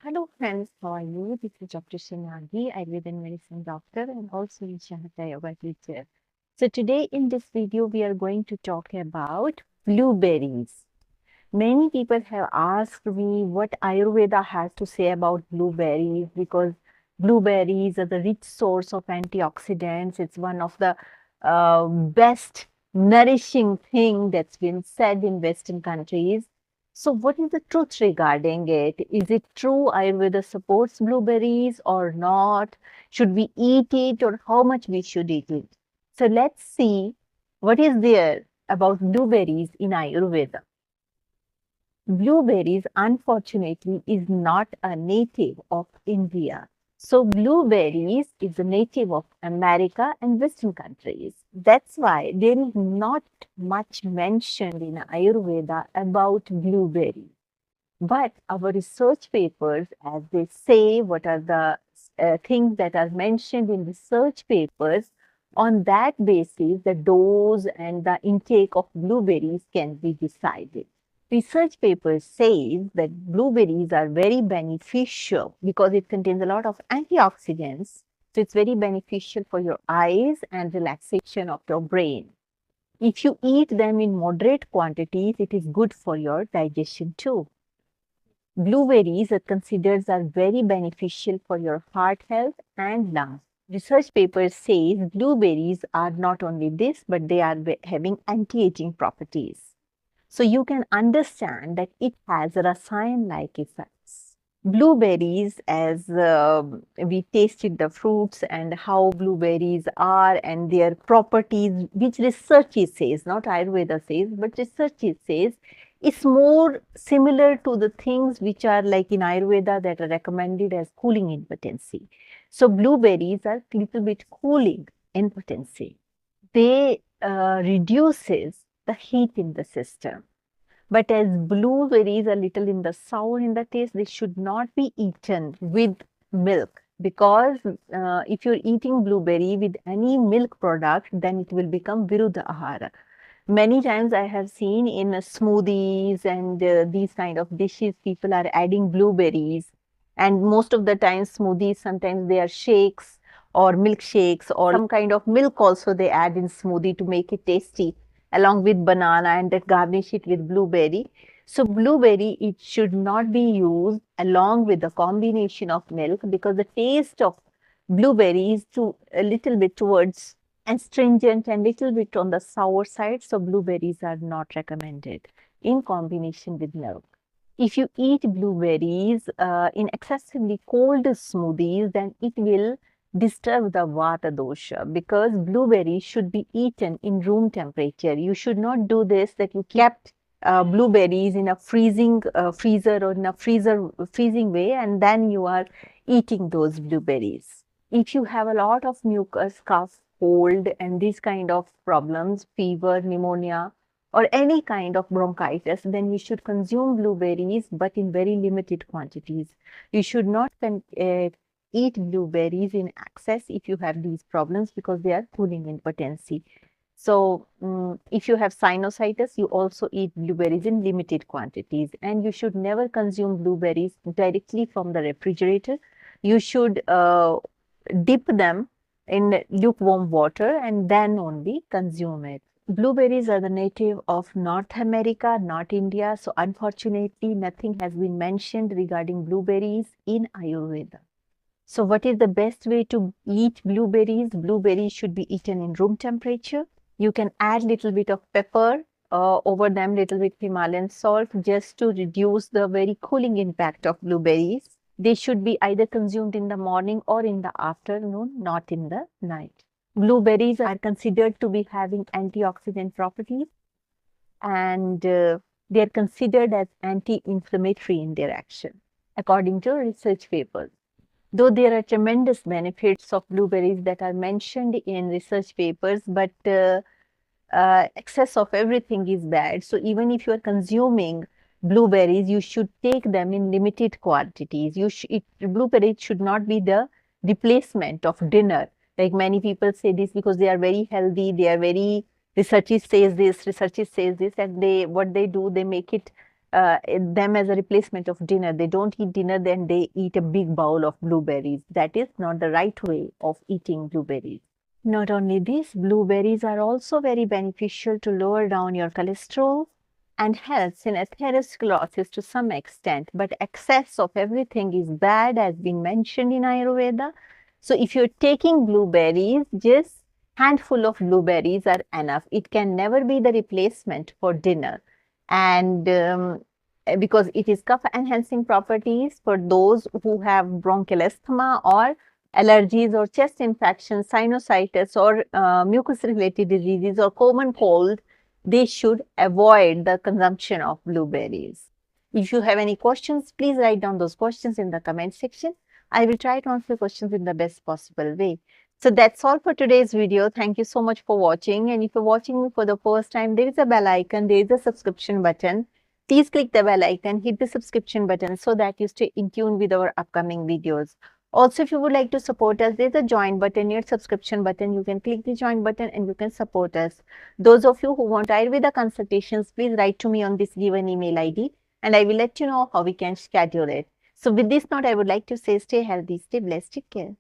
Hello friends, how are you? This is Dr. Srinagihathayoga, Ayurveda and medicine doctor and also Hatha teacher. So today in this video, we are going to talk about blueberries. Many people have asked me what Ayurveda has to say about blueberries because blueberries are the rich source of antioxidants. It's one of the best nourishing thing that's been said in Western countries. So what is the truth regarding it? Is it true Ayurveda supports blueberries or not? Should we eat it or how much we should eat it? So let's see what is there about blueberries in Ayurveda. Blueberries, unfortunately, is not a native of India. So, blueberries is a native of America and Western countries. That's why there is not much mentioned in Ayurveda about blueberries. But our research papers, as they say, what are the things that are mentioned in research papers, on that basis, the dose and the intake of blueberries can be decided. Research papers say that blueberries are very beneficial because it contains a lot of antioxidants. So it's very beneficial for your eyes and relaxation of your brain. If you eat them in moderate quantities, it is good for your digestion too. Blueberries are considered as very beneficial for your heart health and lungs. Research papers say blueberries are not only this, but they are having anti-aging properties. So you can understand that it has rasayan-like effects. Blueberries, as we tasted the fruits and how blueberries are and their properties, which research says, not Ayurveda says, but research says, it's more similar to the things which are like in Ayurveda that are recommended as cooling in potency. So blueberries are a little bit cooling in potency. They reduces the heat in the system. But as blueberries are little in the sour in the taste, they should not be eaten with milk because if you're eating blueberry with any milk product, then it will become viruddha ahara. Many times I have seen in smoothies and these kind of dishes, people are adding blueberries. And most of the time, smoothies, sometimes they are shakes or milkshakes or some kind of milk also they add in smoothie to make it tasty along with banana and that garnish it with blueberry. So blueberry, it should not be used along with the combination of milk because the taste of blueberry is to a little bit towards astringent and little bit on the sour side. So blueberries are not recommended in combination with milk. If you eat blueberries in excessively cold smoothies, then it will disturb the vata dosha because blueberries should be eaten in room temperature. You should not do this that you kept blueberries in a freezing freezer or in a freezing way and then you are eating those blueberries. If you have a lot of mucus, cough, cold and these kind of problems, fever, pneumonia, or any kind of bronchitis, then you should consume blueberries, but in very limited quantities. You should not eat blueberries in excess if you have these problems because they are cooling in potency. So, if you have sinusitis, you also eat blueberries in limited quantities, and you should never consume blueberries directly from the refrigerator. You should dip them in lukewarm water and then only consume it. Blueberries are the native of North America, not India. So unfortunately, nothing has been mentioned regarding blueberries in Ayurveda. So what is the best way to eat blueberries? Blueberries should be eaten in room temperature. You can add little bit of pepper over them, little bit Himalayan salt just to reduce the very cooling impact of blueberries. They should be either consumed in the morning or in the afternoon, not in the night. Blueberries are considered to be having antioxidant properties and they are considered as anti-inflammatory in their action, according to research papers. Though there are tremendous benefits of blueberries that are mentioned in research papers, but excess of everything is bad. So even if you are consuming blueberries, you should take them in limited quantities. Blueberries should not be the replacement of dinner. Like many people say this because they are very healthy, they are very, researches says this, and what they do, they make it them as a replacement of dinner. They don't eat dinner, then they eat a big bowl of blueberries. That is not the right way of eating blueberries. Not only this, blueberries are also very beneficial to lower down your cholesterol and helps in atherosclerosis to some extent. But excess of everything is bad, as been mentioned in Ayurveda. So if you're taking blueberries, just handful of blueberries are enough. It can never be the replacement for dinner. And because it is cough enhancing properties for those who have bronchial asthma or allergies or chest infections, sinusitis or mucus related diseases or common cold, they should avoid the consumption of blueberries. If you have any questions, please write down those questions in the comment section. I will try to answer questions in the best possible way. So that's all for today's video. Thank you so much for watching. And if you're watching me for the first time, there is a bell icon, there is a subscription button. Please click the bell icon, hit the subscription button so that you stay in tune with our upcoming videos. Also, if you would like to support us, there's a join button near subscription button. You can click the join button and you can support us. Those of you who want Ayurveda consultations, please write to me on this given email ID and I will let you know how we can schedule it. So with this note, I would like to say stay healthy, stay blessed, take care.